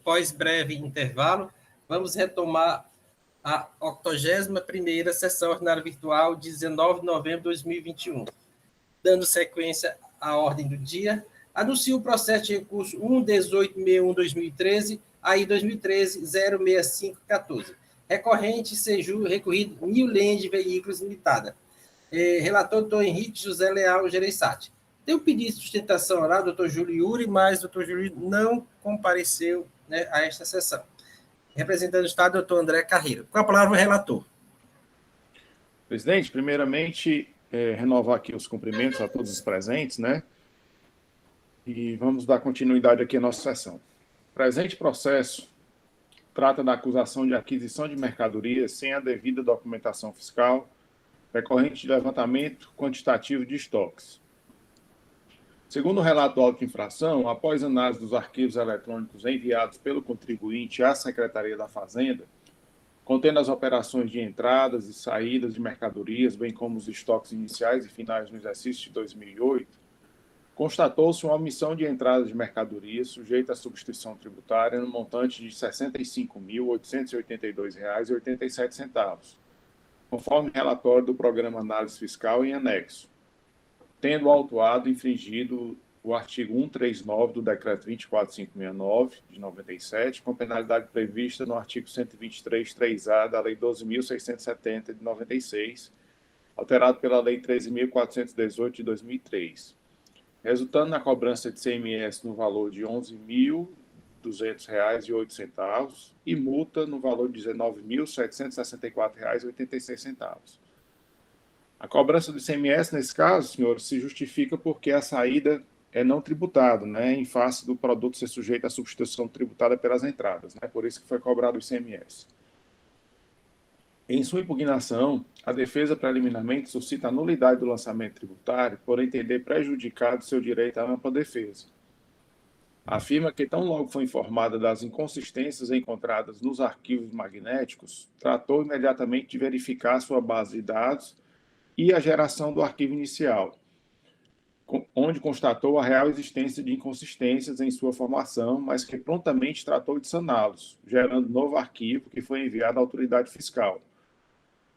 após breve intervalo, vamos retomar a 81ª sessão ordinária virtual, 19 de novembro de 2021. Dando sequência à ordem do dia, anuncio o processo de recurso 1.1861/2013, AI 2013-06514. Recorrente, Seju, recorrido New Land Veículos Limitada. Relator, doutor Henrique José Leal Gereissati. Tem um pedido de sustentação oral, doutor Júlio Yuri, mas o doutor Júlio não compareceu, né, a esta sessão. Representando o Estado, doutor André Carreiro. Com a palavra, o relator. Presidente, primeiramente, renovar aqui os cumprimentos a todos os presentes, né? E vamos dar continuidade aqui à nossa sessão. Presente processo trata da acusação de aquisição de mercadorias sem a devida documentação fiscal, decorrente de levantamento quantitativo de estoques. Segundo o relato do auto de infração, após análise dos arquivos eletrônicos enviados pelo contribuinte à Secretaria da Fazenda, contendo as operações de entradas e saídas de mercadorias, bem como os estoques iniciais e finais no exercício de 2008, constatou-se uma omissão de entrada de mercadorias sujeita à substituição tributária no montante de R$ 65.882,87, conforme relatório do Programa Análise Fiscal em anexo, tendo o autuado infringido o artigo 139 do Decreto 24569, de 97, com penalidade prevista no artigo 123.3a da Lei 12.670, de 96, alterado pela Lei 13.418, de 2003, resultando na cobrança de CMS no valor de R$ 11.200,08 e multa no valor de R$ 19.764,86. A cobrança do ICMS, nesse caso, senhores, se justifica porque a saída é não tributada, né, em face do produto ser sujeito à substituição tributada pelas entradas, né, por isso que foi cobrado o ICMS. Em sua impugnação, a defesa preliminarmente suscita a nulidade do lançamento tributário por entender prejudicado seu direito à ampla defesa. Afirma que, tão logo foi informada das inconsistências encontradas nos arquivos magnéticos, tratou imediatamente de verificar sua base de dados e a geração do arquivo inicial, onde constatou a real existência de inconsistências em sua formação, mas que prontamente tratou de saná-los, gerando novo arquivo que foi enviado à autoridade fiscal.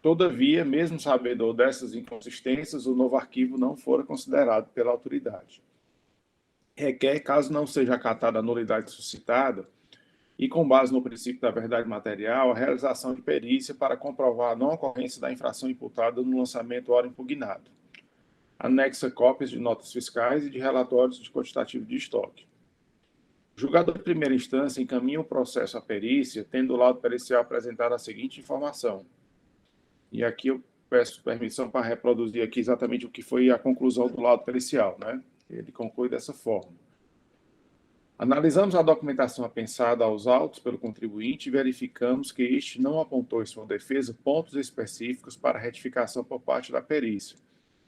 Todavia, mesmo sabedor dessas inconsistências, o novo arquivo não fora considerado pela autoridade. Requer, caso não seja acatada a nulidade suscitada, e com base no princípio da verdade material, a realização de perícia para comprovar a não ocorrência da infração imputada no lançamento ora impugnado. Anexa cópias de notas fiscais e de relatórios de quantitativo de estoque. O julgador de primeira instância encaminha o processo à perícia, tendo o laudo pericial apresentado a seguinte informação. E aqui eu peço permissão para reproduzir aqui exatamente o que foi a conclusão do laudo pericial, né? Ele conclui dessa forma. Analisamos a documentação apensada aos autos pelo contribuinte e verificamos que este não apontou em sua defesa pontos específicos para retificação por parte da perícia.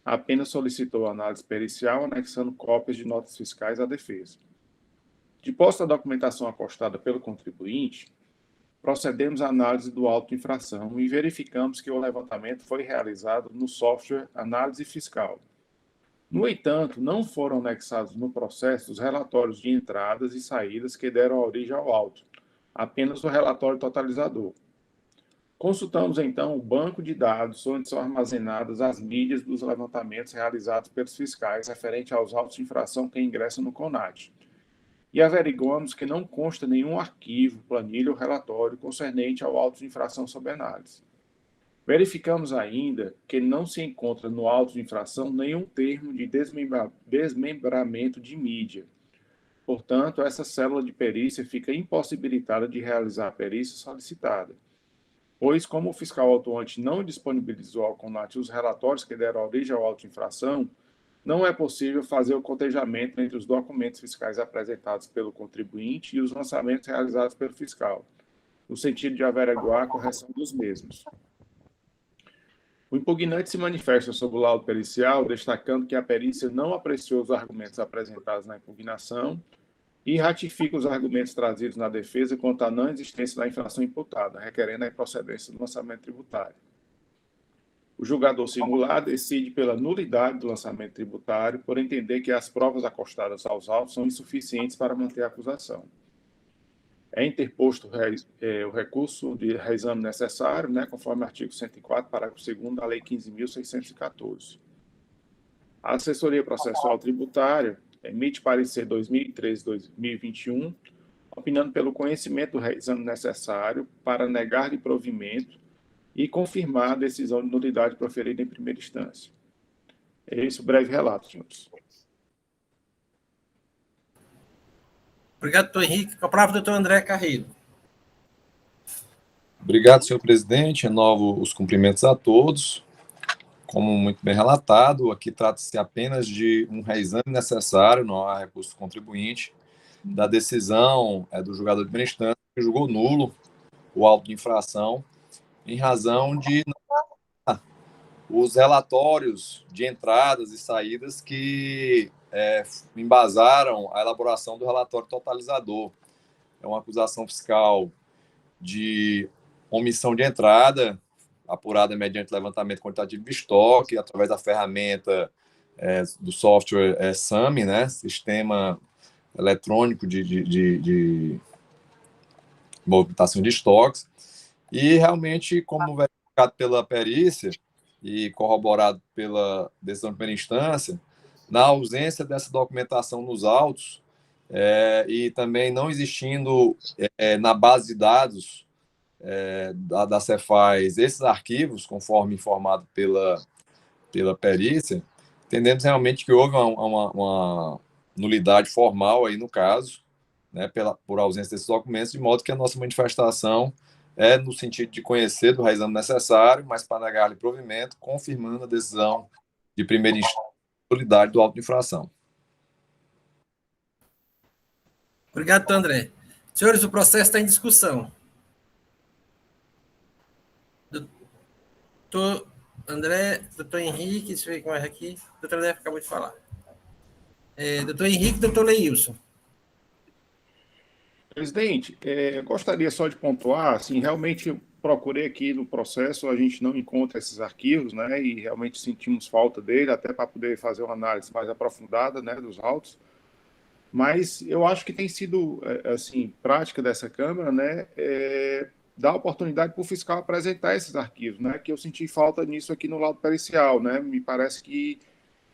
Apenas solicitou a análise pericial, anexando cópias de notas fiscais à defesa. De posse da documentação apostada pelo contribuinte, procedemos à análise do auto de infração e verificamos que o levantamento foi realizado no software Análise Fiscal. No entanto, não foram anexados no processo os relatórios de entradas e saídas que deram origem ao auto, apenas o relatório totalizador. Consultamos, então, o banco de dados onde são armazenadas as mídias dos levantamentos realizados pelos fiscais referente aos autos de infração que ingressam no CONAT. E averiguamos que não consta nenhum arquivo, planilha ou relatório concernente ao auto de infração sob análise. Verificamos ainda que não se encontra no auto de infração nenhum termo de desmembramento de mídia. Portanto, essa célula de perícia fica impossibilitada de realizar a perícia solicitada, pois, como o fiscal autuante não disponibilizou ao CONAT os relatórios que deram origem ao auto de infração, não é possível fazer o cotejamento entre os documentos fiscais apresentados pelo contribuinte e os lançamentos realizados pelo fiscal, no sentido de averiguar a correção dos mesmos. O impugnante se manifesta sobre o laudo pericial, destacando que a perícia não apreciou os argumentos apresentados na impugnação e ratifica os argumentos trazidos na defesa quanto à não existência da infração imputada, requerendo a improcedência do lançamento tributário. O julgador singular decide pela nulidade do lançamento tributário por entender que as provas acostadas aos autos são insuficientes para manter a acusação. é interposto o recurso de reexame necessário, né, conforme o artigo 104, parágrafo 2º da Lei 15.614. A Assessoria Processual Tributária emite parecer 2013-2021, opinando pelo conhecimento do reexame necessário para negar de provimento e confirmar a decisão de nulidade proferida em primeira instância. É esse o breve relato, senhores. Obrigado, doutor Henrique. Com a palavra, doutor André Carreiro. Obrigado, senhor presidente. Renovo os cumprimentos a todos. Como muito bem relatado, aqui trata-se apenas de um reexame necessário, não há recurso do contribuinte, da decisão do julgador de primeira instância, que julgou nulo o auto de infração, em razão de os relatórios de entradas e saídas que embasaram a elaboração do relatório totalizador. É uma acusação fiscal de omissão de entrada, apurada mediante levantamento quantitativo de estoque, através da ferramenta do software SAMI, né, Sistema Eletrônico de Movimentação de Estoques, e realmente, como verificado pela perícia e corroborado pela decisão de primeira instância, na ausência dessa documentação nos autos, e também não existindo na base de dados da Cefaz esses arquivos, conforme informado pela perícia, entendemos realmente que houve uma nulidade formal aí no caso, né, por ausência desses documentos, de modo que a nossa manifestação é no sentido de conhecer do reexame necessário, mas para negar-lhe provimento, confirmando a decisão de primeira instância de nulidade do auto de infração. Obrigado, doutor André. Senhores, o processo está em discussão. Doutor André, doutor Henrique, deixa eu ver quem mais aqui. Doutor André acabou de falar. Doutor Henrique, doutor Leilson. Presidente, gostaria só de pontuar, assim, realmente procurei aqui no processo, a gente não encontra esses arquivos, né, e realmente sentimos falta dele, até para poder fazer uma análise mais aprofundada, né, dos autos, mas eu acho que tem sido, assim, prática dessa Câmara, né, dar oportunidade para o fiscal apresentar esses arquivos, né, que eu senti falta nisso aqui no laudo pericial, né, me parece que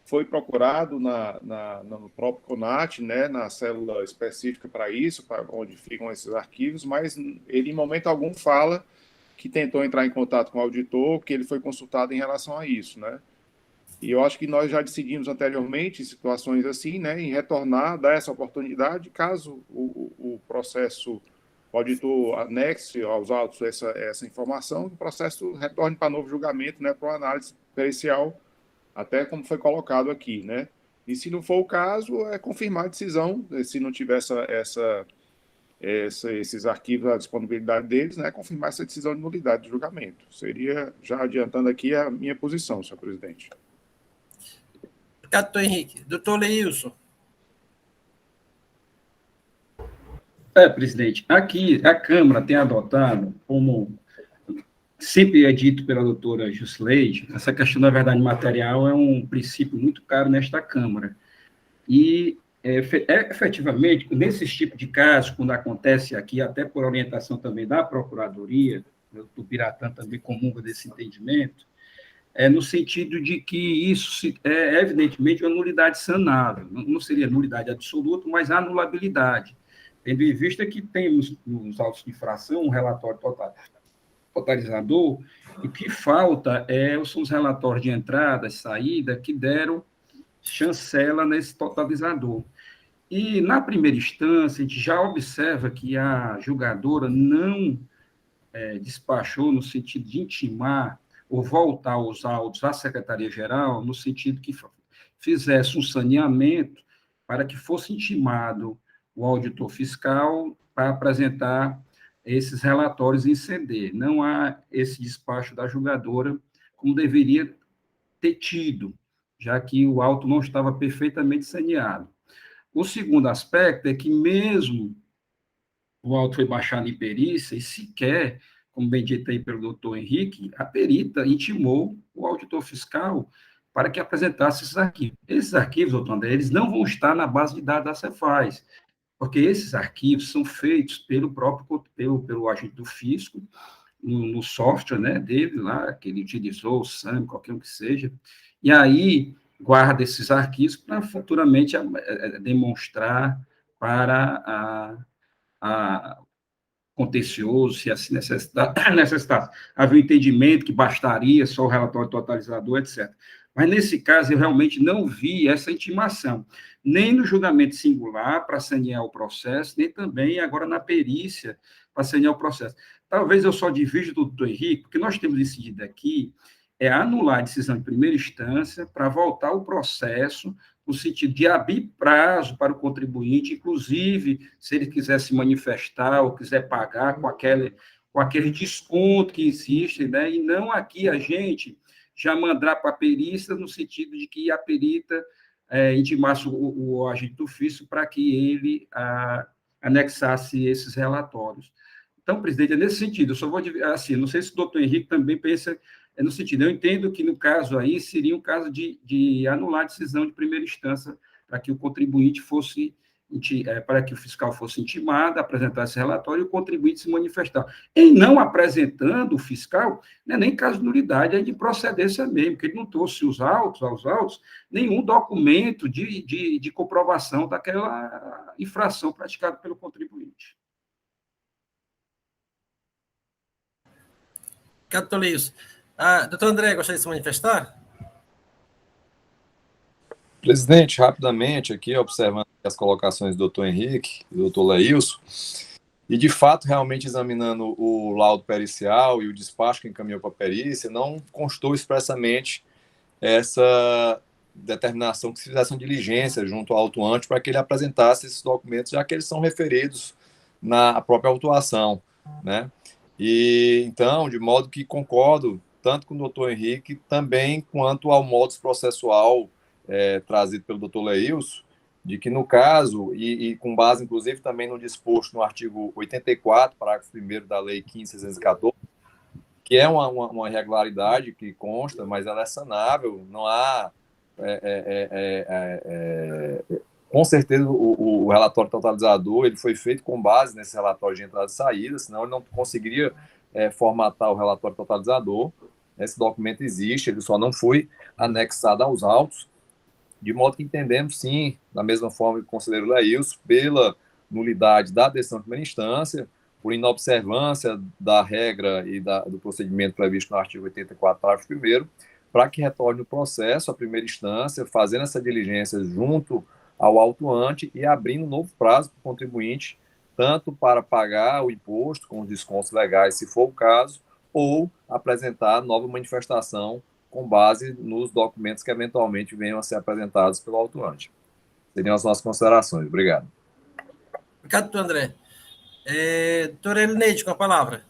foi procurado no próprio CONAT, né, na célula específica para isso, para onde ficam esses arquivos, mas ele, em momento algum, fala que tentou entrar em contato com o auditor, que ele foi consultado em relação a isso, né? E eu acho que nós já decidimos anteriormente, em situações assim, né, em retornar, dar essa oportunidade, caso o processo, o auditor anexe aos autos essa informação, o processo retorne para novo julgamento, né, para uma análise pericial, até como foi colocado aqui, né? E se não for o caso, é confirmar a decisão, se não tiver esses arquivos, a disponibilidade deles, né? Confirmar essa decisão de nulidade de julgamento. Seria, já adiantando aqui, a minha posição, senhor presidente. Obrigado, doutor Henrique. Doutor Leilson. Presidente, aqui a Câmara tem adotado como sempre é dito pela doutora Jusleide, essa questão da verdade material é um princípio muito caro nesta Câmara. E, efetivamente, nesses tipos de casos, quando acontece aqui, até por orientação também da Procuradoria, o Biratã também comunga desse entendimento, no sentido de que isso é, evidentemente, uma nulidade sanável. Não seria nulidade absoluta, mas anulabilidade, tendo em vista que temos nos autos de infração um relatório totalizador, e o que falta são os relatórios de entrada e saída que deram chancela nesse totalizador. E, na primeira instância, a gente já observa que a julgadora não despachou no sentido de intimar ou voltar os autos à Secretaria-Geral, no sentido que fizesse um saneamento para que fosse intimado o auditor fiscal para apresentar esses relatórios em CD. Não há esse despacho da julgadora como deveria ter tido, já que o auto não estava perfeitamente saneado. O segundo aspecto é que, mesmo o auto foi baixado em perícia, e sequer, como bem dito aí pelo doutor Henrique, a perita intimou o auditor fiscal para que apresentasse esses arquivos. Esses arquivos, doutor André, eles não vão estar na base de dados da Cefaz. porque esses arquivos são feitos pelo agente do fisco, no software, né, dele lá, que ele utilizou, o SAM, qualquer um que seja, e aí guarda esses arquivos para futuramente demonstrar para a contencioso, se assim necessitasse. Havia um entendimento que bastaria só o relatório totalizador, etc. Mas, nesse caso, eu realmente não vi essa intimação, nem no julgamento singular para sanear o processo, nem também agora na perícia para sanear o processo. Talvez eu só divirja do doutor Henrique, porque nós temos decidido aqui anular a decisão de primeira instância para voltar o processo no sentido de abrir prazo para o contribuinte, inclusive, se ele quiser se manifestar ou quiser pagar com aquele desconto que existe, né? E não aqui a gente já mandar para a perícia no sentido de que a perita intimasse o agente do fisco para que ele anexasse esses relatórios. Então, presidente, é nesse sentido, eu só vou, assim, não sei se o doutor Henrique também pensa no sentido, eu entendo que, no caso aí, seria um caso de anular a decisão de primeira instância para que o contribuinte fosse, para que o fiscal fosse intimado, apresentar esse relatório e o contribuinte se manifestar. Em não apresentando o fiscal, não é nem caso de nulidade, é de procedência mesmo, porque ele não trouxe aos autos, nenhum documento de comprovação daquela infração praticada pelo contribuinte. Doutor Leilson. Doutor André, gostaria de se manifestar? Presidente, rapidamente aqui, observando as colocações do doutor Henrique e do doutor Leilson, e de fato, realmente examinando o laudo pericial e o despacho que encaminhou para a perícia, não constou expressamente essa determinação que se fizesse uma diligência junto ao autuante para que ele apresentasse esses documentos, já que eles são referidos na própria autuação, né? E então, de modo que concordo tanto com o doutor Henrique, também quanto ao modus processual trazido pelo doutor Leilson, de que no caso, e com base inclusive também no disposto no artigo 84, parágrafo 1º da Lei 15.614, que é uma irregularidade que consta, mas ela é sanável, não há... com certeza o relatório totalizador ele foi feito com base nesse relatório de entrada e saída, senão ele não conseguiria formatar o relatório totalizador. Esse documento existe, ele só não foi anexado aos autos, de modo que entendemos, sim, da mesma forma que o conselheiro Leilson, pela nulidade da decisão de primeira instância, por inobservância da regra e do procedimento previsto no artigo 84, parágrafo 1º, para que retorne o processo à primeira instância, fazendo essa diligência junto ao autuante e abrindo um novo prazo para o contribuinte, tanto para pagar o imposto com os descontos legais, se for o caso, ou apresentar nova manifestação com base nos documentos que eventualmente venham a ser apresentados pelo autuante. Seriam as nossas considerações. Obrigado. Obrigado, doutor André. Doutora Elineide, com a palavra.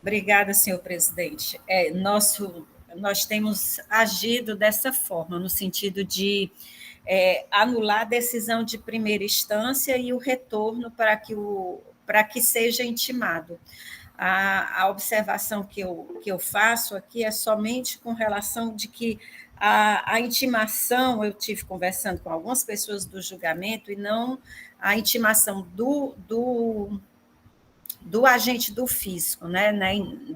Obrigada, senhor presidente. Nós temos agido dessa forma, no sentido de anular a decisão de primeira instância e o retorno para que seja intimado. A observação que eu faço aqui é somente com relação de que a intimação, eu tive conversando com algumas pessoas do julgamento, e não a intimação do agente do fisco, né?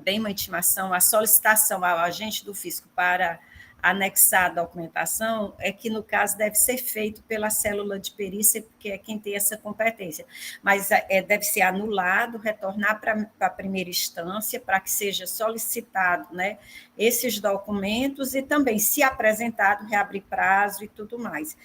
Bem uma intimação, a solicitação ao agente do fisco para anexar a documentação, é que, no caso, deve ser feito pela célula de perícia, porque é quem tem essa competência, mas deve ser anulado, retornar para a primeira instância, para que seja solicitado, né, esses documentos, e também, se apresentado, reabrir prazo e tudo mais.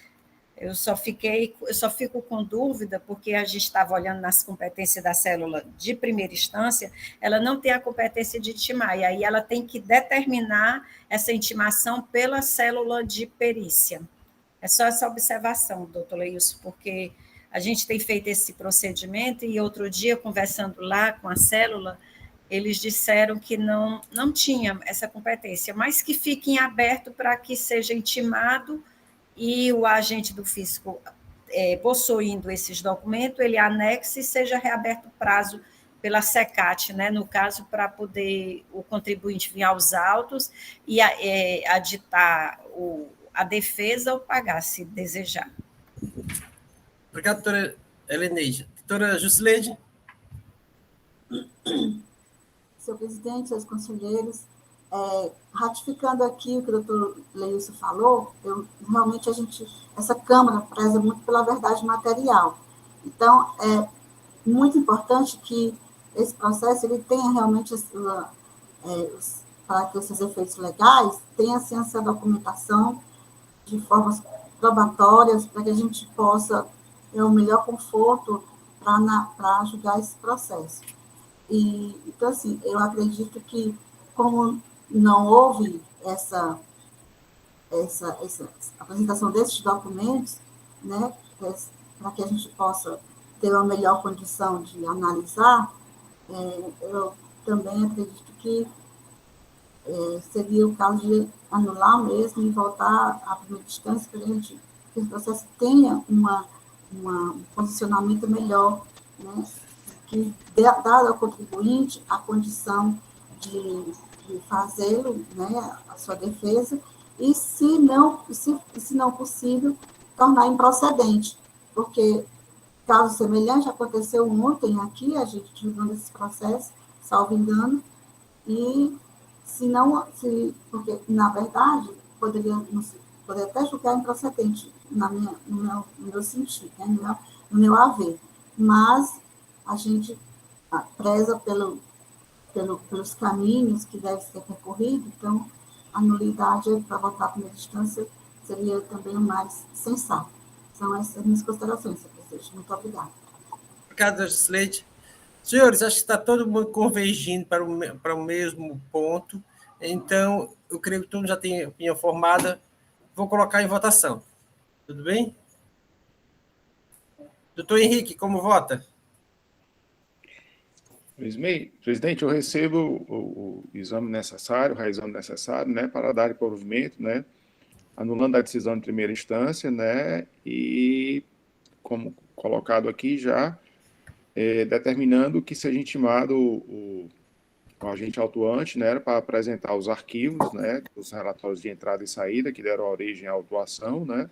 Eu só fico com dúvida, porque a gente estava olhando nas competências da célula de primeira instância, ela não tem a competência de intimar, e aí ela tem que determinar essa intimação pela célula de perícia. É só essa observação, doutor Leilson, porque a gente tem feito esse procedimento, e outro dia, conversando lá com a célula, eles disseram que não tinha essa competência, mas que fique em aberto para que seja intimado, e o agente do fisco, possuindo esses documentos, ele anexe e seja reaberto o prazo pela SECAT, né, no caso, para poder o contribuinte vir aos autos e aditar a defesa ou pagar, se desejar. Obrigado, doutora Elineide. Doutora Jusileide? Senhor presidente, seus conselheiros, ratificando aqui o que o doutor Leilson falou, realmente essa Câmara preza muito pela verdade material. Então, é muito importante que esse processo ele tenha realmente, para que os seus efeitos legais, tenha assim, essa documentação de formas probatórias, para que a gente possa ter o melhor conforto para julgar esse processo. Então, assim, eu acredito que, como não houve essa apresentação desses documentos, né, para que a gente possa ter uma melhor condição de analisar, eu também acredito que seria o caso de anular mesmo e voltar à primeira instância, para que o processo tenha um posicionamento melhor, né, que dá ao contribuinte a condição de fazê-lo, né, a sua defesa, e se não possível, tornar improcedente, porque caso semelhante aconteceu ontem aqui, a gente julgando esse processo, salvo engano, e porque, na verdade, poderia até julgar improcedente, no meu sentido, né, no meu haver, mas a gente preza pelos caminhos que devem ser percorridos, então a nulidade para votar a primeira instância seria também o mais sensato. São essas minhas considerações, senhor presidente. Muito obrigada. Obrigado, Jusileide. Senhores, acho que está todo mundo convergindo para o mesmo ponto, então eu creio que todo mundo já tem opinião formada. Vou colocar em votação. Tudo bem? Doutor Henrique, como vota? Presidente, eu recebo o exame necessário, o reexame necessário, né, para dar provimento, né, anulando a decisão de primeira instância, né, e, como colocado aqui já, determinando que seja intimado o agente autuante, né, para apresentar os arquivos, né, dos relatórios de entrada e saída que deram origem à autuação, né,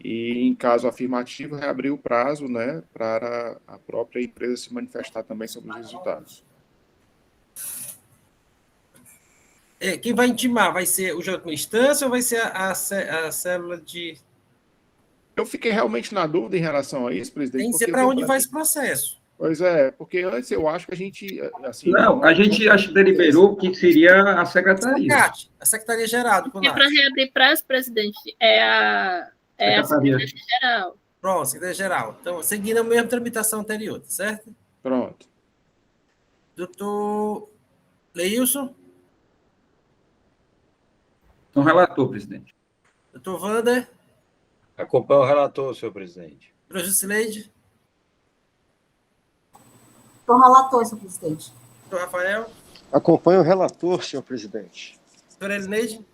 e, em caso afirmativo, reabrir o prazo, né, para a própria empresa se manifestar também sobre os resultados. Quem vai intimar? Vai ser o juiz de instância ou vai ser a célula de... Eu fiquei realmente na dúvida em relação a isso, presidente. Tem que ser para onde vai esse processo. Pois é, porque antes eu acho que a gente... Assim, não, a gente acho que deliberou que seria a secretaria. A Secretaria-Geral do CONAS. E para reabrir prazo, presidente, é a Secretaria-Geral. Pronto, Secretaria-Geral. Então, seguindo a mesma tramitação anterior, tá certo? Pronto. Doutor Leilson? Então, relator, presidente. Doutor Wander? Acompanho o relator, senhor presidente. Doutora Jusileide? Com relator, senhor presidente. Doutor Rafael? Acompanho o relator, senhor presidente. Doutora Elineide?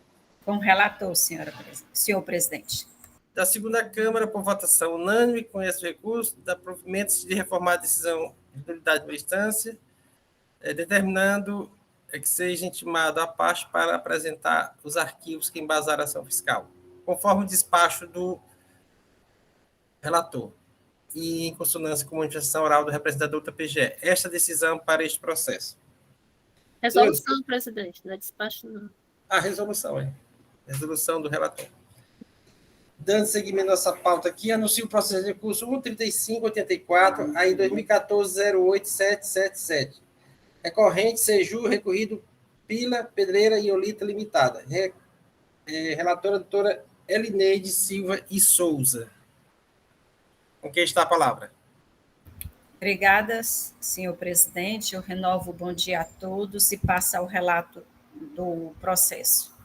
Com relator, senhor presidente. Da segunda Câmara, por votação unânime, com esse recurso, dá provimento de reformar a decisão de nulidade de primeira instância, determinando que seja intimado a parte para apresentar os arquivos que embasaram a ação fiscal, conforme o despacho do relator e em consonância com a manifestação oral do representador da PGE. Esta decisão para este processo. Resolução, presidente, não é despacho, não. A resolução, é. Resolução do relator. Dando seguimento a nossa pauta aqui, anuncio o processo de recurso 13584, aí 2014-08777. Recorrente, Seju, recorrido Pila, Pedreira e Olita Limitada. Relatora, doutora Elineide Silva e Souza. Com quem está a palavra? Obrigada, senhor presidente. Eu renovo o bom dia a todos e passo ao relato do processo.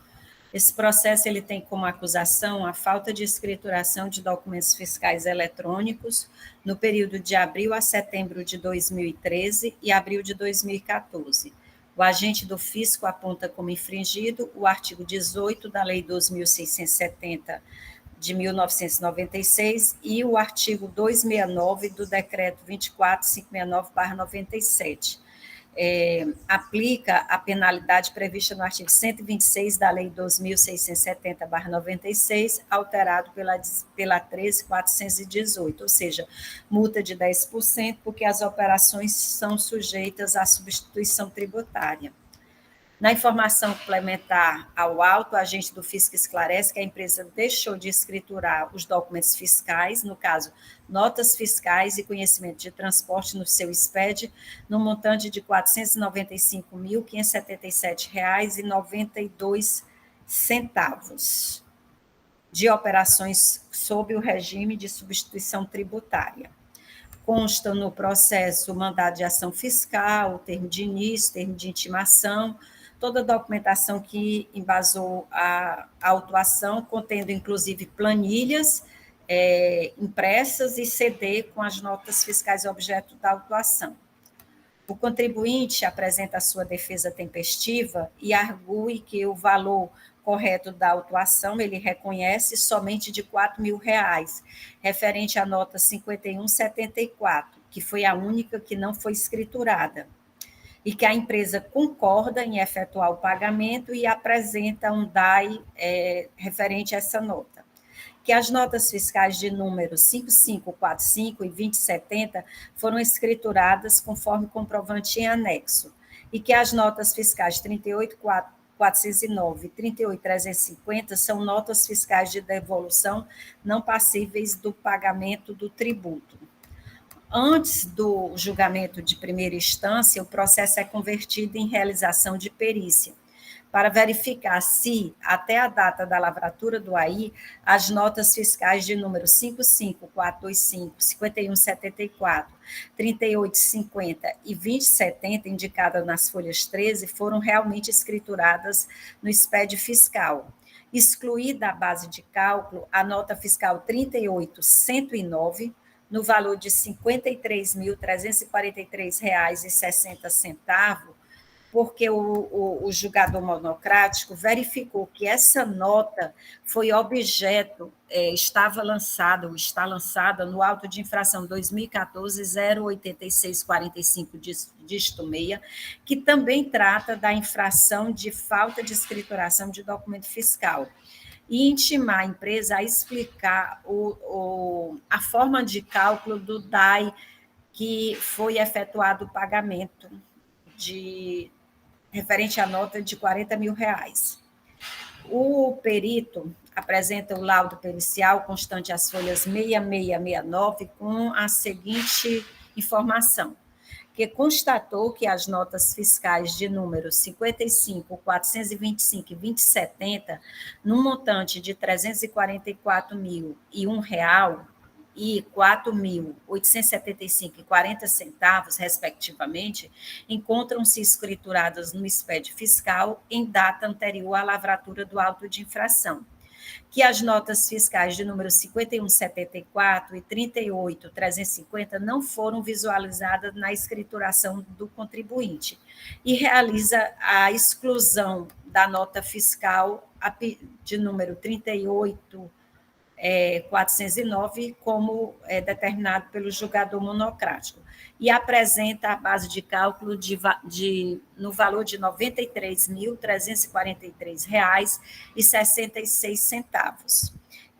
Esse processo ele tem como acusação a falta de escrituração de documentos fiscais eletrônicos no período de abril a setembro de 2013 e abril de 2014. O agente do fisco aponta como infringido o artigo 18 da Lei 2.670 de 1996 e o artigo 269 do Decreto 24.569/97, aplica a penalidade prevista no artigo 126 da Lei 2.670/96, alterado pela 13.418, ou seja, multa de 10%, porque as operações são sujeitas à substituição tributária. Na informação complementar ao auto, o agente do fisco esclarece que a empresa deixou de escriturar os documentos fiscais, no caso, notas fiscais e conhecimento de transporte no seu SPED, no montante de R$ 495.577,92 de operações sob o regime de substituição tributária. Constam no processo o mandado de ação fiscal, o termo de início, termo de intimação, toda a documentação que embasou a autuação, contendo inclusive planilhas impressas e CD com as notas fiscais objeto da autuação. O contribuinte apresenta a sua defesa tempestiva e argue que o valor correto da autuação ele reconhece somente de R$ 4.000, referente à nota 5174, que foi a única que não foi escriturada, e que a empresa concorda em efetuar o pagamento e apresenta um DAI referente a essa nota. Que as notas fiscais de números 5545 e 2070 foram escrituradas conforme comprovante em anexo, e que as notas fiscais 38.409 e 38.350 são notas fiscais de devolução não passíveis do pagamento do tributo. Antes do julgamento de primeira instância, o processo é convertido em realização de perícia, para verificar se, até a data da lavratura do AI, as notas fiscais de número 55425, 5174, 3850 e 2070, indicadas nas folhas 13, foram realmente escrituradas no SPED fiscal, excluída a base de cálculo a nota fiscal 38.109, no valor de R$ 53.343,60, porque o julgador monocrático verificou que essa nota foi objeto, está lançada no auto de infração 2014-08645 dígito 6, que também trata da infração de falta de escrituração de documento fiscal, e intimar a empresa a explicar a forma de cálculo do DAI que foi efetuado o pagamento referente à nota de R$ 40.000. O perito apresenta o laudo pericial constante às folhas 6669 com a seguinte informação, que constatou que as notas fiscais de números 55, 425 e 2070, num montante de R$ 344.001 e R$ 4.875,40, respectivamente, encontram-se escrituradas no SPED fiscal em data anterior à lavratura do auto de infração, que as notas fiscais de número 5174 e 38.350 não foram visualizadas na escrituração do contribuinte, e realiza a exclusão da nota fiscal de número 38.409, como determinado pelo julgador monocrático, e apresenta a base de cálculo no valor de R$ 93.343,66.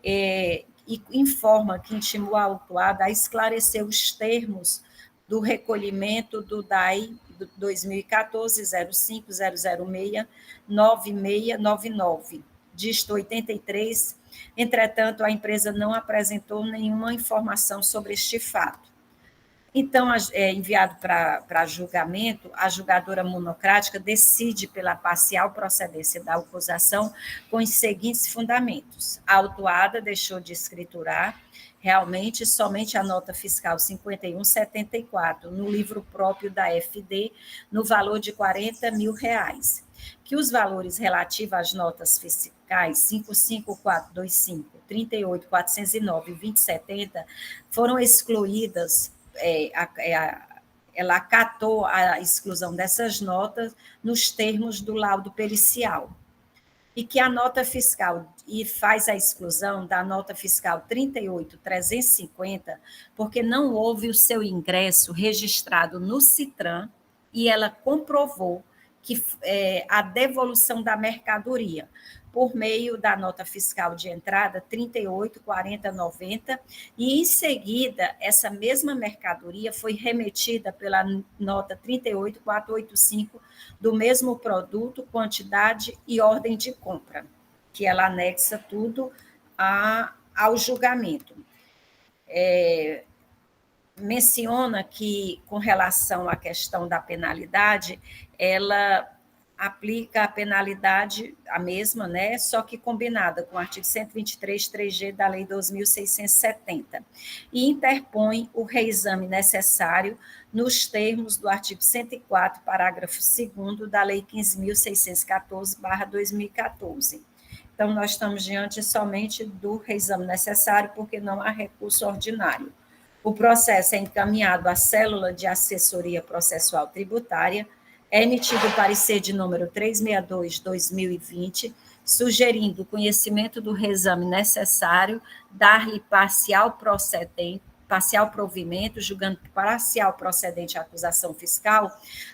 E informa que intimou a autuada a esclarecer os termos do recolhimento do DAI 2014-05-006-9699, dígito 83. Entretanto, a empresa não apresentou nenhuma informação sobre este fato. Então, enviado para julgamento, a julgadora monocrática decide pela parcial procedência da acusação com os seguintes fundamentos. A autuada deixou de escriturar realmente somente a nota fiscal 5174 no livro próprio da FD, no valor de R$ 40.000, que os valores relativos às notas fiscais 55425, 38.409 e 2070 foram excluídas. Ela acatou a exclusão dessas notas nos termos do laudo pericial, e que a nota fiscal, e faz a exclusão da nota fiscal 38.350, porque não houve o seu ingresso registrado no CITRAN, e ela comprovou que a devolução da mercadoria por meio da nota fiscal de entrada 38.40.90, e em seguida essa mesma mercadoria foi remetida pela nota 38.485 do mesmo produto, quantidade e ordem de compra, que ela anexa tudo ao julgamento. Menciona que, com relação à questão da penalidade, ela aplica a penalidade, a mesma, né, só que combinada com o artigo 123, 3G da Lei 2.670, e interpõe o reexame necessário nos termos do artigo 104, parágrafo 2º da Lei 15.614/2014. Então, nós estamos diante somente do reexame necessário, porque não há recurso ordinário. O processo é encaminhado à célula de assessoria processual tributária, é emitido o parecer de número 362/2020, sugerindo o conhecimento do reexame necessário, dar-lhe parcial provimento, julgando parcial procedente a acusação fiscal.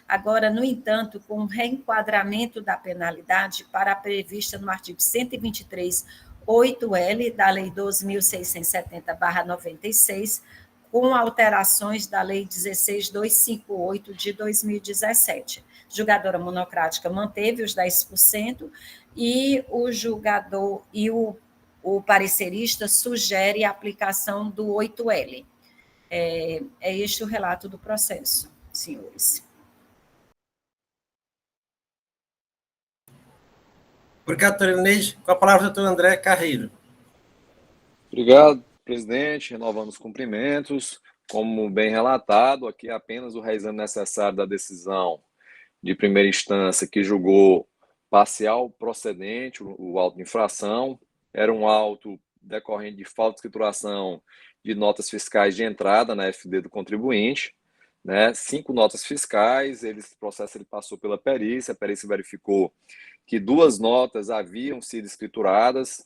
Agora, no entanto, com o reenquadramento da penalidade para a prevista no artigo 123, 8L da Lei 12.670/96, com alterações da Lei 16.258 de 2017. Julgadora monocrática manteve os 10% e o julgador e o parecerista sugere a aplicação do 8L. É este o relato do processo, senhores. Obrigado, doutor Elineide. Com a palavra, doutor André Carreiro. Obrigado, presidente. Renovando os cumprimentos. Como bem relatado, aqui é apenas o reexame necessário da decisão de primeira instância que julgou parcial procedente o auto de infração. Era um auto decorrente de falta de escrituração de notas fiscais de entrada na FD do contribuinte, né? 5 notas fiscais. Esse processo ele passou pela perícia. A perícia verificou que 2 notas haviam sido escrituradas,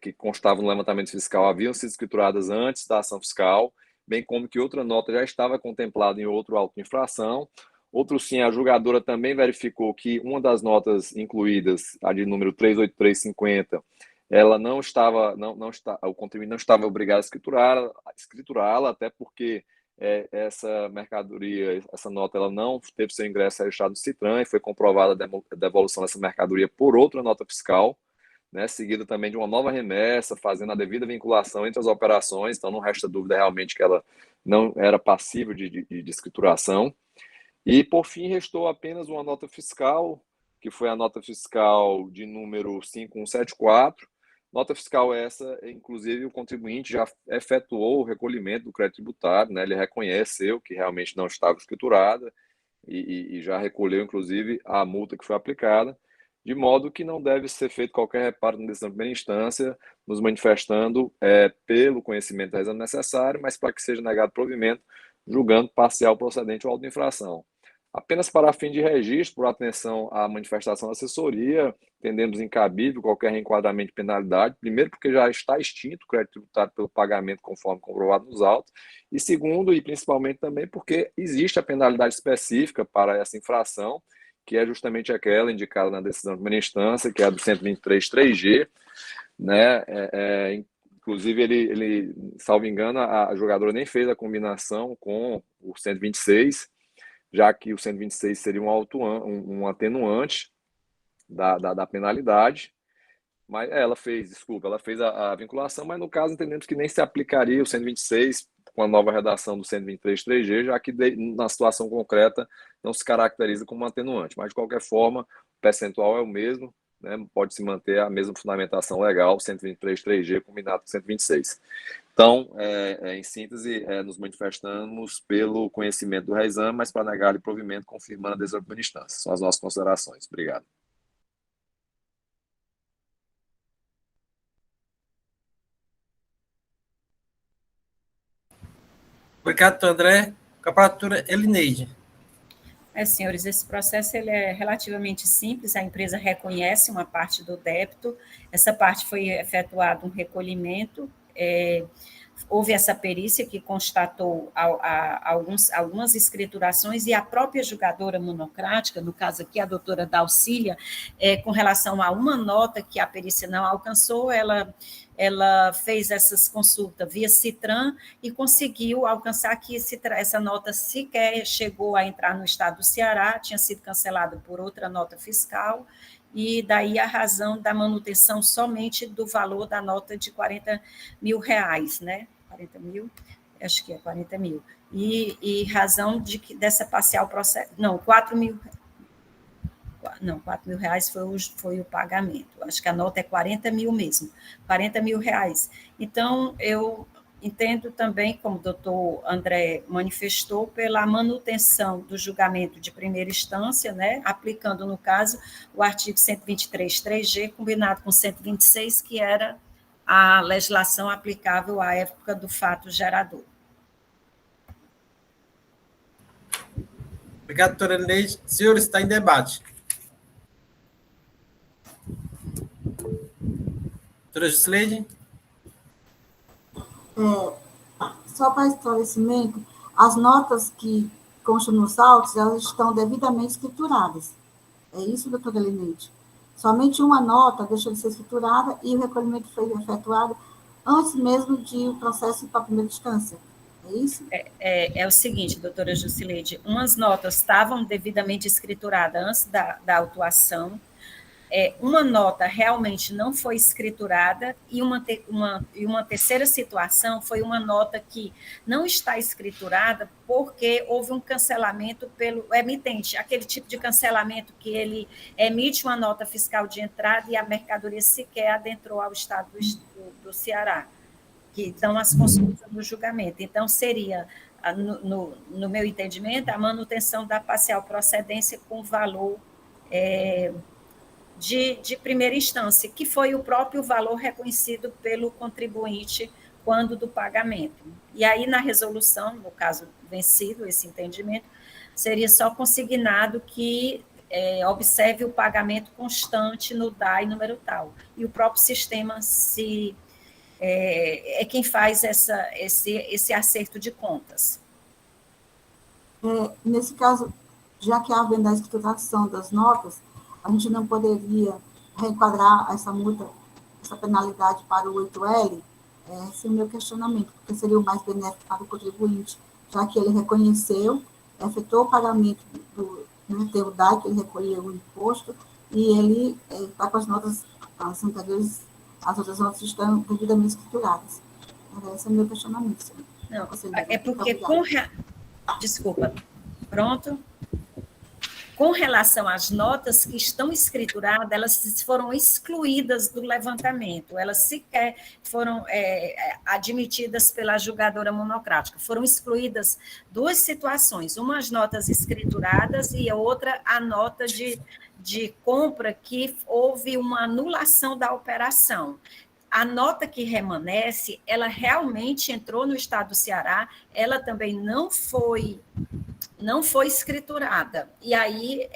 que constavam no levantamento fiscal, haviam sido escrituradas antes da ação fiscal, bem como que outra nota já estava contemplada em outro auto de infração. Outro sim, a julgadora também verificou que uma das notas incluídas, a de número 38350, ela não estava, o contribuinte não estava obrigado a escriturá-la, até porque essa mercadoria, essa nota, ela não teve seu ingresso registrado no CITRAN e foi comprovada a devolução dessa mercadoria por outra nota fiscal, né, seguida também de uma nova remessa, fazendo a devida vinculação entre as operações. Então não resta dúvida realmente que ela não era passível de escrituração. E, por fim, restou apenas uma nota fiscal, que foi a nota fiscal de número 5174. Nota fiscal essa, inclusive, o contribuinte já efetuou o recolhimento do crédito tributário, né? Ele reconheceu que realmente não estava escriturada e já recolheu, inclusive, a multa que foi aplicada, de modo que não deve ser feito qualquer reparo na decisão de primeira instância, nos manifestando pelo conhecimento da exame necessário, mas para que seja negado provimento, julgando parcial procedente o auto de infração. Apenas para fim de registro, por atenção à manifestação da assessoria, entendemos incabível qualquer reenquadramento de penalidade, primeiro porque já está extinto o crédito tributário pelo pagamento conforme comprovado nos autos, e segundo, e principalmente também, porque existe a penalidade específica para essa infração, que é justamente aquela indicada na decisão de primeira instância, que é a do 123 3G, né? Inclusive, ele, salvo engano, a jogadora nem fez a combinação com o 126, já que o 126 seria um atenuante da penalidade, mas ela fez a vinculação, mas no caso entendemos que nem se aplicaria o 126 com a nova redação do 123 3G, já que na situação concreta não se caracteriza como um atenuante, mas de qualquer forma o percentual é o mesmo, né? Pode-se manter a mesma fundamentação legal, 123 3G combinado com 126. Então, em síntese, nos manifestamos pelo conhecimento do reexame, mas para negar-lhe provimento, confirmando a decisão de primeira instância. São as nossas considerações. Obrigado. Obrigado, doutor André. Com a palavra, doutora Elineide. Senhores, esse processo ele é relativamente simples, a empresa reconhece uma parte do débito, essa parte foi efetuado um recolhimento, houve essa perícia que constatou algumas escriturações, e a própria julgadora monocrática, no caso aqui a doutora Dalcília, com relação a uma nota que a perícia não alcançou, ela fez essas consultas via CITRAN e conseguiu alcançar que essa nota sequer chegou a entrar no estado do Ceará, tinha sido cancelada por outra nota fiscal, e daí a razão da manutenção somente do valor da nota de R$40 mil, né? 40 mil, acho que é 40 mil. E razão dessa parcial processo. Não, 4 mil. Não, R$4.000 foi o pagamento. Acho que a nota é 40 mil mesmo, R$40 mil. Então, eu entendo também, como o doutor André manifestou, pela manutenção do julgamento de primeira instância, né, aplicando, no caso, o artigo 123, 3G, combinado com 126, que era a legislação aplicável à época do fato gerador. Obrigado, doutora Neide. Senhores, está em debate. Doutora Jusceline? Só para esclarecimento, as notas que constam nos autos, elas estão devidamente escrituradas. É isso, doutora Elineide? Somente uma nota deixou de ser escriturada e o recolhimento foi efetuado antes mesmo de o processo ir para a primeira instância. É isso? É o seguinte, doutora Jusceline, umas notas estavam devidamente escrituradas antes da autuação, uma nota realmente não foi escriturada, e uma terceira situação foi uma nota que não está escriturada porque houve um cancelamento pelo emitente, aquele tipo de cancelamento que ele emite uma nota fiscal de entrada e a mercadoria sequer adentrou ao estado do Ceará, que dão as consultas do julgamento. Então, seria, no meu entendimento, a manutenção da parcial procedência com valor de primeira instância, que foi o próprio valor reconhecido pelo contribuinte quando do pagamento. E aí, na resolução, no caso vencido esse entendimento, seria só consignado que observe o pagamento constante no DAI número tal. E o próprio sistema é quem faz esse acerto de contas. Nesse caso, já que havendo a escrituração das notas, a gente não poderia reenquadrar essa multa, essa penalidade para o 8L? Esse é o meu questionamento, porque seria o mais benéfico para o contribuinte, já que ele reconheceu, efetuou o pagamento tem o DAI, que ele recolheu o imposto, e ele está com as notas, as anteriores, as outras notas estão devidamente escrituradas. Esse é o meu questionamento, senhor. Não, é porque Desculpa. Pronto? Com relação às notas que estão escrituradas, elas foram excluídas do levantamento, elas sequer foram admitidas pela julgadora monocrática. Foram excluídas duas situações, uma as notas escrituradas e a outra a nota de compra que houve uma anulação da operação. A nota que remanesce, ela realmente entrou no estado do Ceará, ela também não foi escriturada. E aí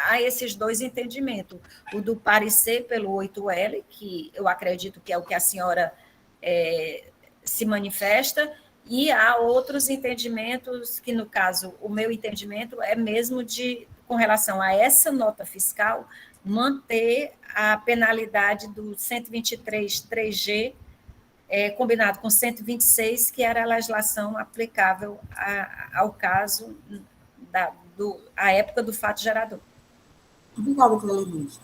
há esses dois entendimentos, o do parecer pelo 8L, que eu acredito que é o que a senhora se manifesta, e há outros entendimentos que, no caso, o meu entendimento é mesmo com relação a essa nota fiscal, manter a penalidade do 123 3G, combinado com 126, que era a legislação aplicável ao caso à época do fato gerador. Obrigada, doutora Elineide.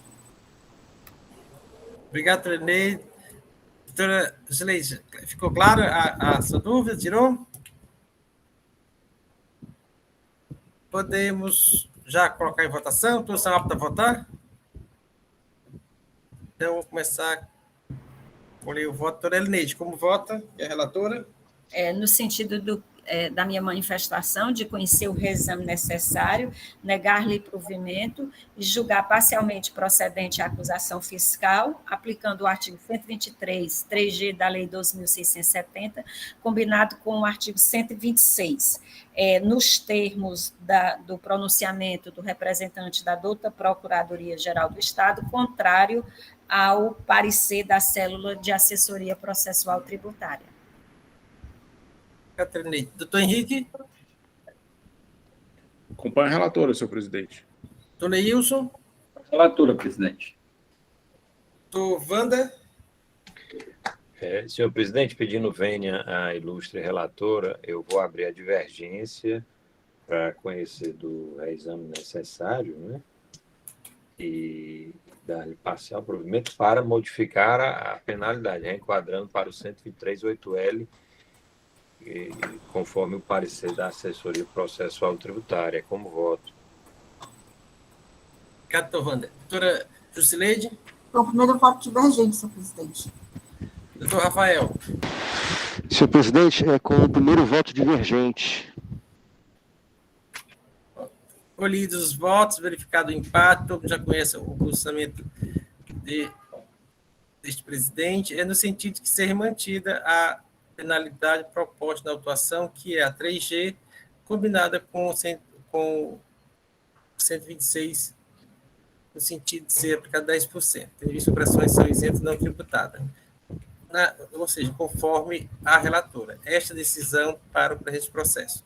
Obrigado, doutora Elineide. Doutora Jusceline, ficou claro a sua dúvida? Tirou? Podemos já colocar em votação? Todos estão aptos a votar? Então, vou começar a ler o voto. Doutora Elineide, como vota? É a relatora? No sentido da minha manifestação, de conhecer o reexame necessário, negar-lhe provimento e julgar parcialmente procedente a acusação fiscal, aplicando o artigo 123, 3G da Lei 2.670, combinado com o artigo 126, nos termos do pronunciamento do representante da douta Procuradoria-Geral do Estado, contrário ao parecer da célula de assessoria processual tributária. Catrinei. Doutor Henrique? Acompanho a relatora, senhor presidente. Doutor Neilson? Relatora, presidente. Doutor Wanda? Senhor presidente, pedindo vênia à ilustre relatora, eu vou abrir a divergência para conhecer do reexame necessário, né? E dar-lhe parcial provimento para modificar a penalidade, reenquadrando para o 123.8L, conforme o parecer da assessoria processual tributária. Como voto? Obrigado, doutor Wanda. Doutora Jusileide? Então, primeiro voto divergente, senhor presidente. Doutor Rafael? Senhor presidente, com o primeiro voto divergente. Colhidos os votos, verificado o empate, todo mundo já conhece o posicionamento deste presidente, é no sentido de que seja mantida a penalidade proposta na autuação, que é a 3G, combinada com 126, no sentido de ser aplicado 10%. Tem supressões são isentas não tributadas. Ou seja, conforme a relatora. Esta decisão para o presente processo.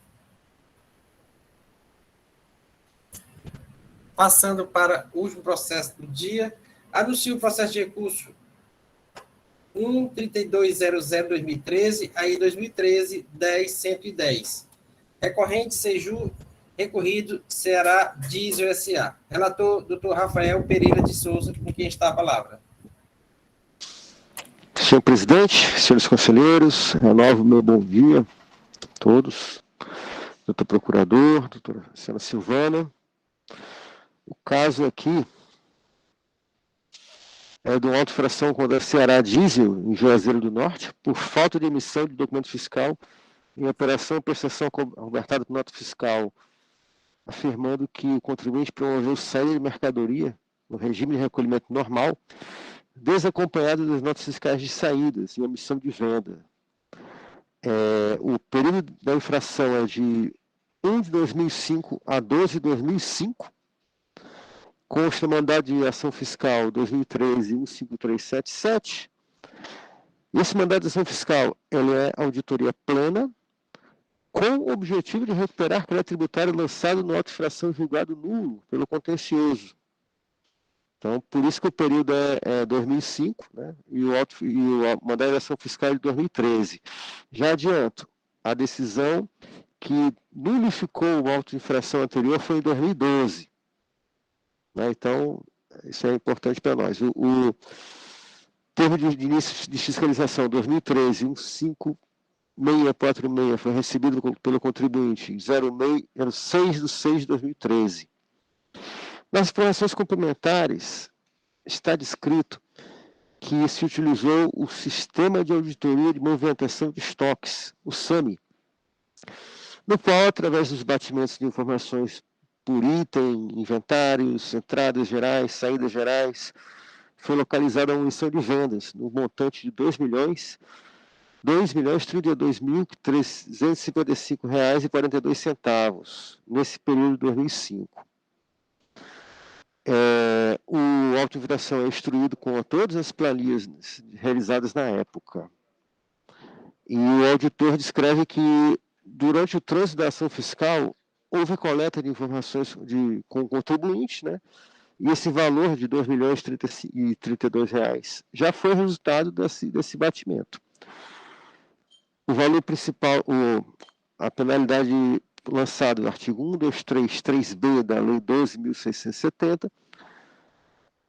Passando para o último processo do dia, anuncio o processo de recurso 1.3200/2013, aí 2013, 10.110. Recorrente, Seju, recorrido, Ceará, Diesel S.A. Relator, doutor Rafael Pereira de Souza, com quem está a palavra. Senhor presidente, senhores conselheiros, renovo meu bom dia a todos. Doutor procurador, doutora senhora Silvana. O caso aqui é de uma autofração contra a Ceará Diesel, em Juazeiro do Norte, por falta de emissão de documento fiscal em operação ou prestação convertida por nota fiscal, afirmando que o contribuinte promoveu saída de mercadoria no regime de recolhimento normal, desacompanhado das notas fiscais de saídas e omissão de venda. O período da infração é de 1 de 2005 a 12 de 2005, consta mandado de ação fiscal 2013 15377. Esse mandado de ação fiscal ele é auditoria plena, com o objetivo de recuperar crédito tributário lançado no auto de infração julgado nulo pelo contencioso. Então, por isso que o período é 2005, né, e o mandado de ação fiscal é de 2013. Já adianto, a decisão que nulificou o auto de infração anterior foi em 2012. Então, isso é importante para nós. O termo de início de fiscalização 2013, 15646, foi recebido pelo contribuinte em 06/6/2013. Nas informações complementares, está descrito que se utilizou o Sistema de Auditoria de Movimentação de Estoques, o SAMI, no qual, através dos batimentos de informações por item, inventários, entradas gerais, saídas gerais, foi localizada uma omissão de vendas no montante de R$2.032.355,42 nesse período de 2005. O auto de infração é instruído com todas as planilhas realizadas na época. E o auditor descreve que, durante o trânsito da ação fiscal, houve coleta de informações com o contribuinte, né? E esse valor de R$2.032 já foi resultado desse batimento. O valor principal, a penalidade lançada no artigo 1233B da Lei 12.670,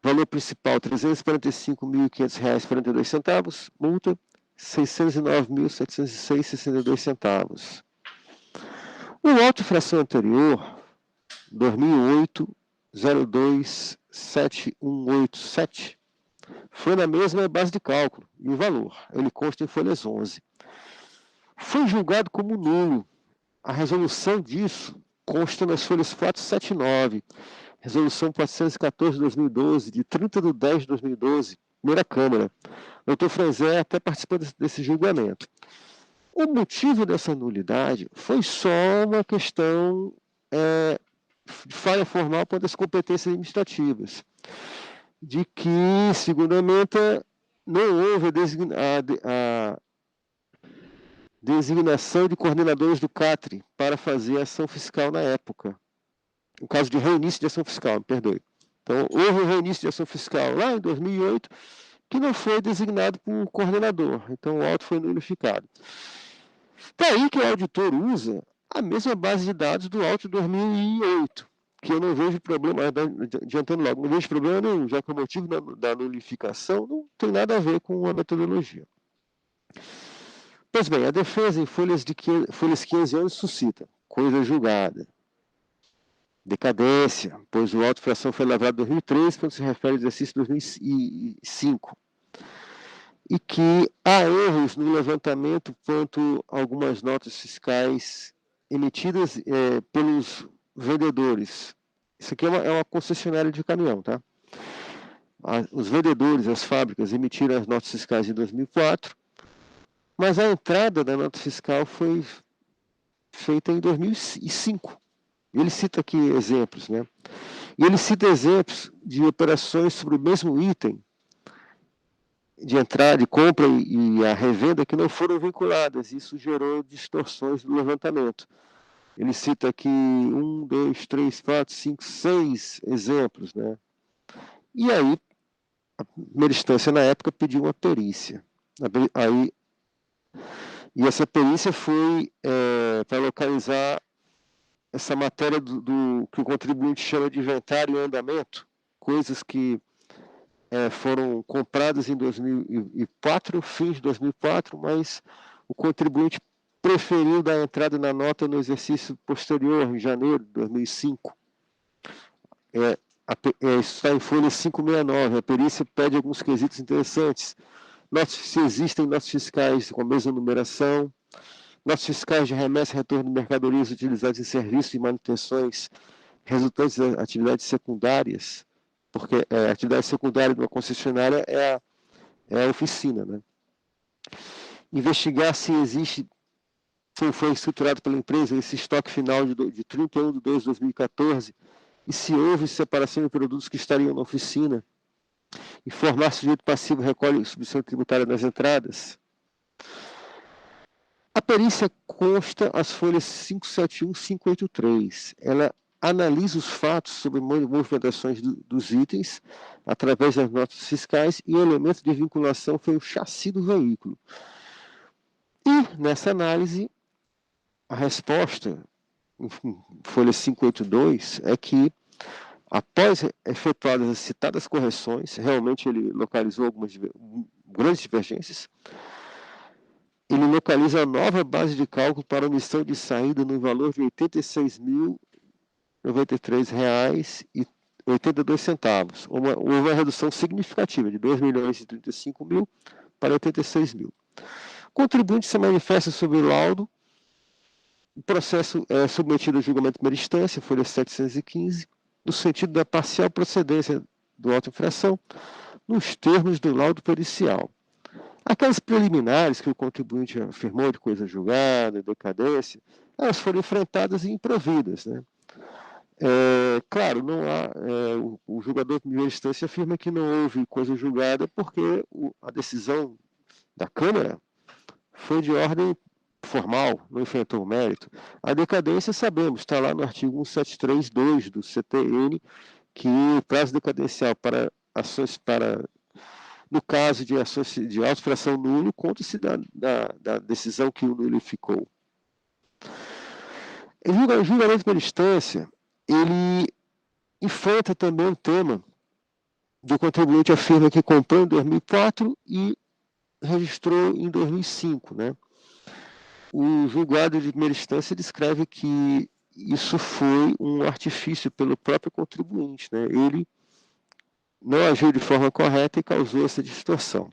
valor principal R$ 345.500,42, multa R$ 609.706,62. O auto de infração anterior, 2008-02-7187, foi na mesma base de cálculo, e o valor, ele consta em folhas 11. Foi julgado como nulo. A resolução disso consta nas folhas 479, resolução 414/2012, de 30 de 10 de 2012, primeira Câmara. O doutor Franzé até participou desse julgamento. O motivo dessa nulidade foi só uma questão de falha formal quanto às competências administrativas, de que, segundo a menta, não houve designação de coordenadores do CATRE para fazer ação fiscal na época. No caso de reinício de ação fiscal, me perdoe. Então, houve um reinício de ação fiscal lá em 2008, que não foi designado por coordenador. Então, o auto foi nulificado. Daí que o auditor usa a mesma base de dados do auto de 2008, que eu não vejo problema, adiantando logo, não vejo problema nenhum, já que o motivo da nulificação não tem nada a ver com a metodologia. Pois bem, a defesa em folhas 15 anos suscita coisa julgada, decadência, pois o auto de infração foi elaborado em 2013, quando se refere ao exercício de 2005, e que há erros no levantamento quanto a algumas notas fiscais emitidas pelos vendedores. Isso aqui é uma concessionária de caminhão, tá? Os vendedores, as fábricas, emitiram as notas fiscais em 2004, mas a entrada da nota fiscal foi feita em 2005. Ele cita aqui exemplos, né? E ele cita exemplos de operações sobre o mesmo item, de entrada, de compra e a revenda, que não foram vinculadas. Isso gerou distorções no levantamento. Ele cita aqui 1, 2, 3, 4, 5, 6 exemplos, né? E aí, a primeira instância, na época, pediu uma perícia. E essa perícia foi para localizar essa matéria do que o contribuinte chama de inventário em andamento, coisas que foram compradas em 2004, fins de 2004, mas o contribuinte preferiu dar entrada na nota no exercício posterior, em janeiro de 2005. Isso está em folha 569. A perícia pede alguns quesitos interessantes. Se existem notas fiscais com a mesma numeração, notas fiscais de remessa e retorno de mercadorias utilizadas em serviços e manutenções resultantes de atividades secundárias, porque a atividade secundária de uma concessionária é a oficina, né? Investigar se existe, se foi estruturado pela empresa esse estoque final de 31 de 2 de 2014, e se houve separação de produtos que estariam na oficina. Informar se o sujeito passivo recolhe substituição tributária nas entradas. A perícia consta as folhas 571 e 583. Ela analisa os fatos sobre movimentações dos itens através das notas fiscais, e o elemento de vinculação foi o chassi do veículo. E, nessa análise, a resposta, em folha 582, é que, após efetuadas as citadas correções, realmente ele localizou algumas grandes divergências, ele localiza a nova base de cálculo para omissão de saída no valor de R$ 86.093,82. Houve uma redução significativa, de R$ 2.035.000 para R$ 86.000. O contribuinte se manifesta sobre o laudo. O processo é submetido a julgamento de primeira instância, folha 715, no sentido da parcial procedência do auto de infração, nos termos do laudo pericial. Aquelas preliminares que o contribuinte afirmou de coisa julgada, decadência, elas foram enfrentadas e improvidas, né? Claro, não há, o julgador de primeira instância afirma que não houve coisa julgada porque a decisão da Câmara foi de ordem formal, não enfrentou o mérito. A decadência, sabemos, está lá no artigo 173.2 do CTN, que o prazo decadencial para ações no caso de auto-infração nulo, conta-se da decisão que o nulificou. O julgamento de primeira instância, ele enfrenta também o tema do contribuinte afirma que comprou em 2004 e registrou em 2005, né? O julgado de primeira instância descreve que isso foi um artifício pelo próprio contribuinte, né? Ele não agiu de forma correta e causou essa distorção.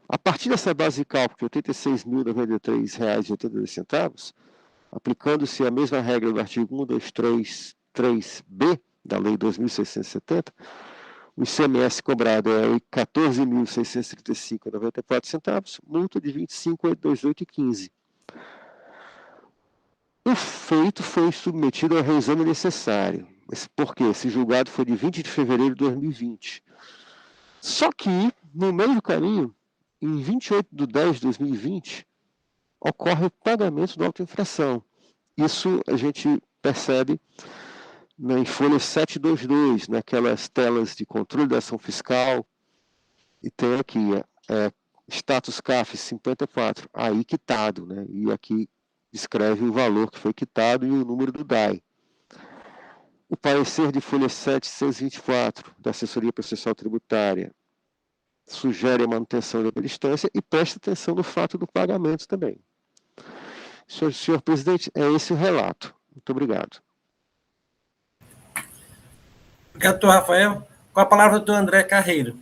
A partir dessa base de cálculo de R$ 86.093,82, aplicando-se a mesma regra do artigo 1233-B da Lei 2.670, o ICMS cobrado é R$ 14.635,94, multa de R$ 25.828,15. O feito foi submetido ao reexame necessário. Por quê? Esse julgado foi de 20 de fevereiro de 2020. Só que, no meio do caminho, em 28 de 10 de 2020, ocorre o pagamento da autoinfração. Isso a gente percebe em folha 722, naquelas telas de controle da ação fiscal, e tem aqui, status CAF 54, aí quitado, né? E aqui descreve o valor que foi quitado e o número do DAI. O parecer de folha 724 da Assessoria Processual Tributária sugere a manutenção da instância e presta atenção no fato do pagamento também. Senhor presidente, é esse o relato. Muito obrigado. Obrigado, doutor Rafael. Com a palavra, doutor André Carreiro.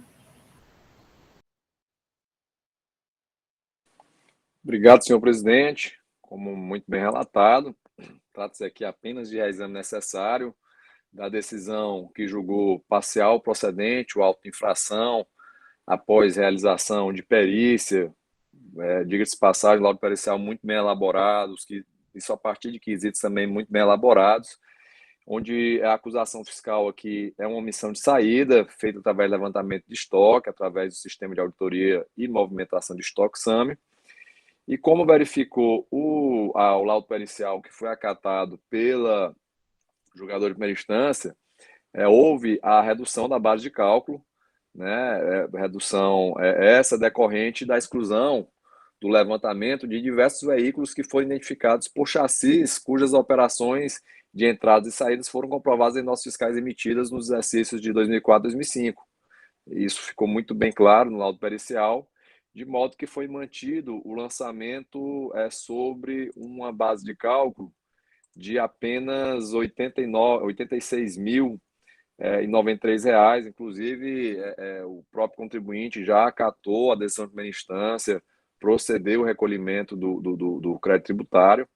Obrigado, senhor presidente. Como muito bem relatado, trata-se aqui apenas de reexame necessário da decisão que julgou parcial procedente ou auto-infração após realização de perícia, diga-se de passagem, laudo pericial muito bem elaborados, isso a partir de quesitos também muito bem elaborados, onde a acusação fiscal aqui é uma omissão de saída, feita através do levantamento de estoque, através do sistema de auditoria e movimentação de estoque SAME. E como verificou o laudo pericial que foi acatado pela julgador de primeira instância, houve a redução da base de cálculo, né, redução essa decorrente da exclusão do levantamento de diversos veículos que foram identificados por chassis, cujas operações de entradas e saídas foram comprovadas em notas fiscais emitidas nos exercícios de 2004 e 2005. Isso ficou muito bem claro no laudo pericial, de modo que foi mantido o lançamento sobre uma base de cálculo de apenas R$ 86.093, inclusive o próprio contribuinte já acatou a decisão de primeira instância, procedeu o recolhimento do crédito tributário,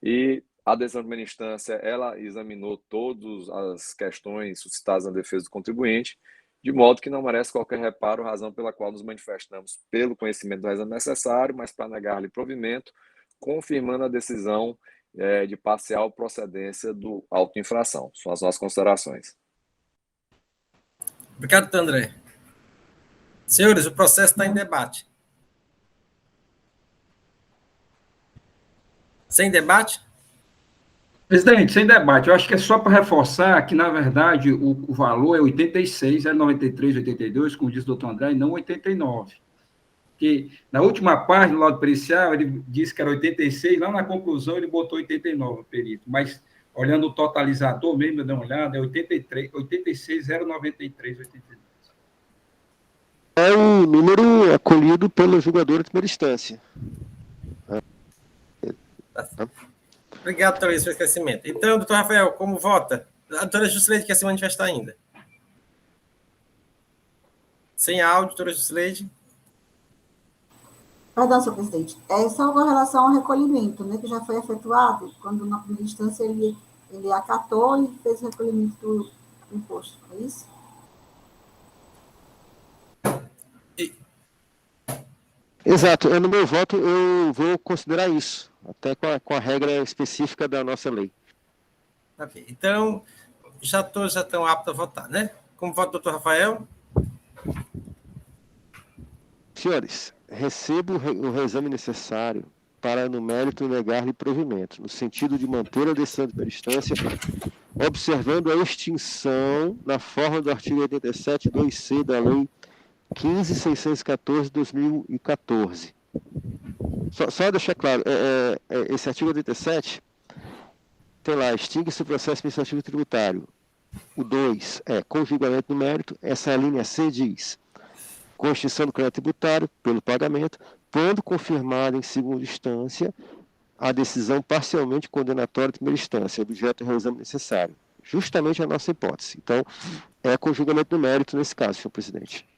e a decisão de primeira instância ela examinou todas as questões suscitadas na defesa do contribuinte, de modo que não merece qualquer reparo, razão pela qual nos manifestamos pelo conhecimento do reexame necessário, mas para negar-lhe provimento, confirmando a decisão de parcial procedência do auto-infração. São as nossas considerações. Obrigado, doutor André. Senhores, o processo está em debate. Sem debate? Presidente, sem debate, eu acho que é só para reforçar que, na verdade, o valor é 86, é 93, 82, como diz o doutor André, e não 89. Porque na última parte do laudo pericial, ele disse que era 86, lá na conclusão ele botou 89, o perito. Mas, olhando o totalizador mesmo, eu dei uma olhada, é 86, 093, 82. É o número acolhido pelo julgador de primeira instância. Obrigado, doutor Luiz, pelo esclarecimento. Então, doutor Rafael, como vota? A doutora Jusceide quer se manifestar ainda. Sem áudio, doutora Jusceide. Perdão, senhor presidente. É só com relação ao recolhimento, né, que já foi efetuado, quando na primeira instância ele acatou e fez o recolhimento do imposto, é isso? Exato. No meu voto, eu vou considerar isso, até com a regra específica da nossa lei. Ok. Então, já todos já estão aptos a votar, né? Como vota o doutor Rafael? Senhores, recebo o reexame necessário para, no mérito, negar-lhe provimento, no sentido de manter a decisão de primeira instância, observando a extinção na forma do artigo 87, 2C da Lei 15.614 de 2014. Só deixar claro, esse artigo 87 tem lá, extingue-se o processo administrativo tributário. O 2 é com julgamento no mérito, essa linha C diz, com extinção do crédito tributário pelo pagamento, quando confirmada em segunda instância a decisão parcialmente condenatória de primeira instância, objeto do reexame necessário. Justamente a nossa hipótese. Então, é com julgamento no mérito nesse caso, senhor presidente.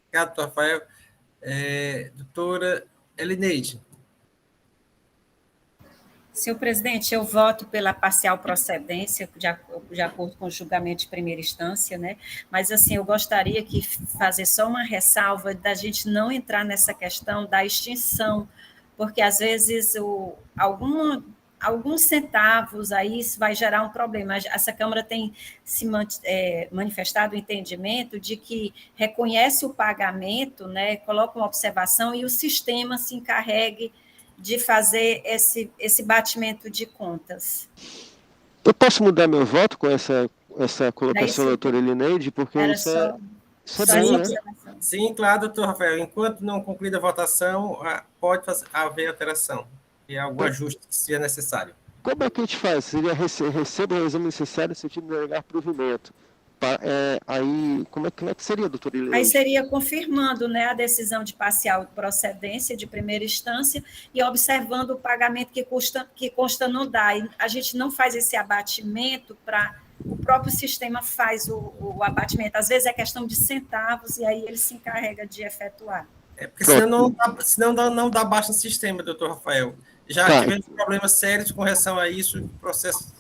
Obrigado, doutor Rafael. Doutora Elineide. Senhor presidente, eu voto pela parcial procedência, de acordo com o julgamento de primeira instância, né? Mas, assim, eu gostaria de fazer só uma ressalva da gente não entrar nessa questão da extinção, porque, às vezes, alguns centavos aí isso vai gerar um problema. Essa Câmara tem se manifestado o entendimento de que reconhece o pagamento, né, coloca uma observação e o sistema se encarregue de fazer esse batimento de contas. Eu posso mudar meu voto com essa colocação da Daí, doutora Elineide, porque Era isso só, é só bom, essa né? observação. Sim, claro, doutor Rafael. Enquanto não concluída a votação, pode haver alteração e algum ajuste que seja necessário. Como é que a gente faz? Seria receba o exame necessário no sentido de negar provimento. Aí, como é que seria, doutora Elineide? Aí seria confirmando, né, a decisão de parcial procedência de primeira instância e observando o pagamento que consta no DAI. A gente não faz esse abatimento para... O próprio sistema faz o abatimento. Às vezes é questão de centavos e aí ele se encarrega de efetuar. Porque senão não dá baixa no sistema, doutor Rafael. Já tivemos problemas sérios com relação a isso, processo...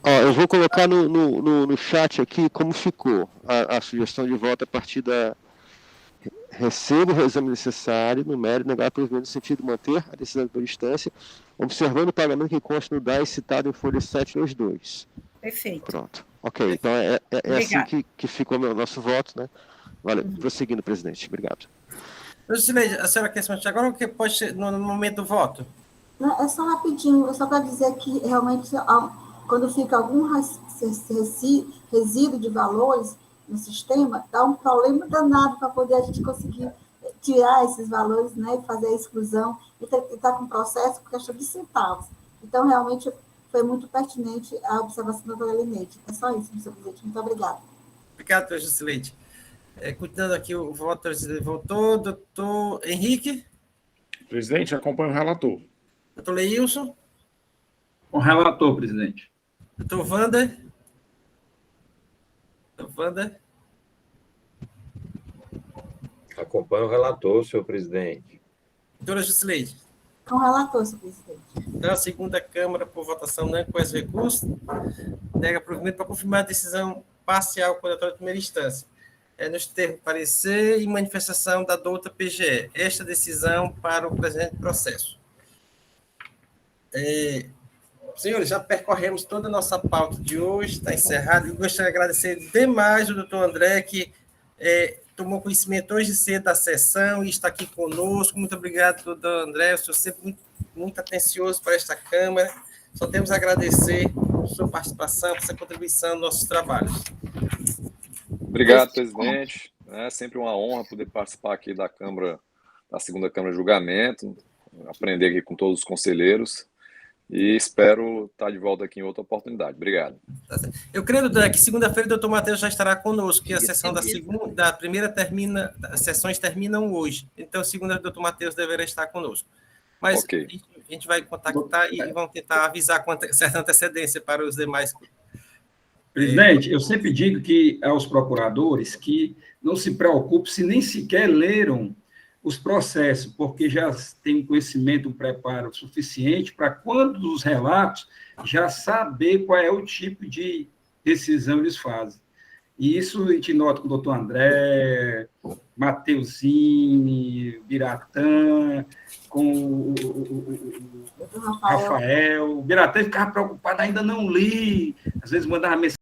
Eu vou colocar no chat aqui como ficou a sugestão de voto a partir da... Receba o exame necessário, no mérito, negar provimento no sentido de manter a decisão de primeira instância, observando o pagamento que consta no DAI citado em folha 722. Perfeito. Pronto. Ok, então é assim que ficou o nosso voto, né? Valeu. Prosseguindo, presidente. Obrigado. A senhora quer se agora ou que pode ser no momento do voto? Não, é só rapidinho, é só para dizer que realmente quando fica algum resíduo de valores no sistema, dá um problema danado para poder a gente conseguir tirar esses valores, né, e fazer a exclusão, e está com processo por questão de centavos. Então, realmente, foi muito pertinente a observação da doutora Elineide. É só isso, senhor presidente. Muito obrigada. Obrigado, doutor Jusileide. Continuando aqui o voto, votou, doutor Henrique. Presidente, acompanha o relator. Doutor Leilson. Com o relator, presidente. Doutor Wander. Doutor Wander. Acompanha o relator, senhor presidente. Doutora Jusileide. Com o relator, senhor presidente. Então, a segunda Câmara, por votação não conhece recurso, nega provimento para confirmar a decisão parcial condenatória de primeira instância. Nos termos de parecer e manifestação da douta PGE. Esta decisão para o presente processo. Senhores, já percorremos toda a nossa pauta de hoje, está encerrado. Eu gostaria de agradecer demais o doutor André, que tomou conhecimento hoje cedo da sessão e está aqui conosco. Muito obrigado, doutor André. Eu sou sempre muito, muito atencioso para esta Câmara. Só temos a agradecer a sua participação, a sua contribuição nos nossos trabalhos. Obrigado, presidente. É sempre uma honra poder participar aqui da Câmara, da segunda Câmara de Julgamento, aprender aqui com todos os conselheiros e espero estar de volta aqui em outra oportunidade. Obrigado. Eu creio que segunda-feira o doutor Matheus já estará conosco, que a sessão da primeira as sessões terminam hoje. Então, segunda, o doutor Matheus deverá estar conosco. Mas okay. A gente vai contactar e vamos tentar avisar com certa antecedência para os demais. Presidente, eu sempre digo que aos procuradores que não se preocupem se nem sequer leram os processos, porque já tem conhecimento, um preparo suficiente para, quando os relatos, já saber qual é o tipo de decisão eles fazem. E isso a gente nota com o doutor André, Mateuzinho, Biratã, com o Rafael. O Biratã ficava preocupado, ainda não li, às vezes mandava mensagem